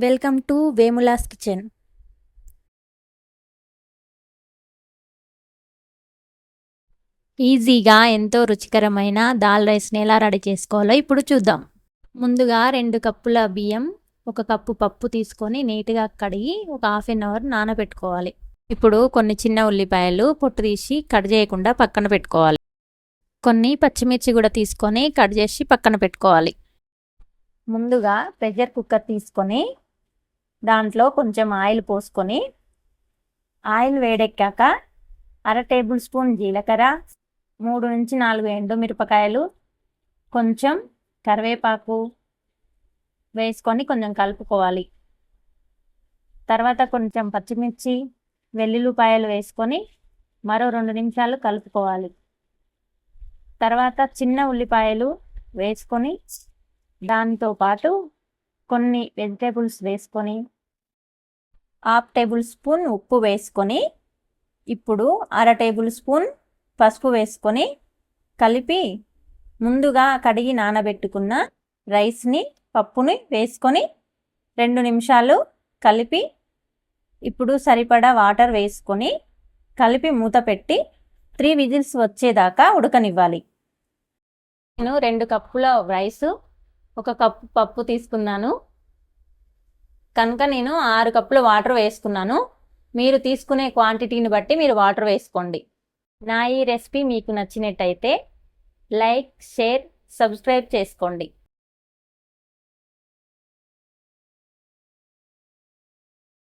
Welcome to వేములాస్ kitchen. ఈజీగా ఎంతో రుచికరమైన దాల్ రైస్ని ఎలా రెడీ చేసుకోవాలో ఇప్పుడు చూద్దాం. ముందుగా 2 కప్పుల బియ్యం, 1 కప్పు పప్పు తీసుకొని నీట్గా కడిగి ఒక హాఫ్ అన్ అవర్ నానబెట్టుకోవాలి. ఇప్పుడు కొన్ని చిన్న ఉల్లిపాయలు పొట్టు తీసి కట్ చేయకుండా పక్కన పెట్టుకోవాలి. కొన్ని పచ్చిమిర్చి కూడా తీసుకొని కట్ చేసి పక్కన పెట్టుకోవాలి. ముందుగా ప్రెషర్ కుక్కర్ తీసుకొని దాంట్లో కొంచెం ఆయిల్ పోసుకొని, ఆయిల్ వేడెక్కాక 1/2 టేబుల్ స్పూన్ జీలకర్ర, 3 నుంచి 4 ఎండుమిరపకాయలు, కొంచెం కరివేపాకు వేసుకొని కొంచెం కలుపుకోవాలి. తర్వాత కొంచెం పచ్చిమిర్చి, వెల్లుల్లిపాయలు వేసుకొని మరో 2 నిమిషాలు కలుపుకోవాలి. తర్వాత చిన్న ఉల్లిపాయలు వేసుకొని దాంతో పాటు కొన్ని వెజిటేబుల్స్ వేసుకొని 1/2 టేబుల్ స్పూన్ ఉప్పు వేసుకొని, ఇప్పుడు 1/2 టేబుల్ స్పూన్ పసుపు వేసుకొని కలిపి ముందుగా కడిగి నానబెట్టుకున్న రైస్ని, పప్పుని వేసుకొని 2 నిమిషాలు కలిపి ఇప్పుడు సరిపడా వాటర్ వేసుకొని కలిపి మూత పెట్టి 3 విజిల్స్ వచ్చేదాకా ఉడకనివ్వాలి. నేను 2 కప్పుల రైసు, 1 కప్పు పప్పు తీసుకున్నాను కనుక నేను 6 కప్పుల వాటర్ వేసుకున్నాను. మీరు తీసుకునే క్వాంటిటీని బట్టి మీరు వాటర్ వేసుకోండి. నా ఈ రెసిపీ మీకు నచ్చినట్టయితే లైక్, షేర్, సబ్స్క్రైబ్ చేసుకోండి.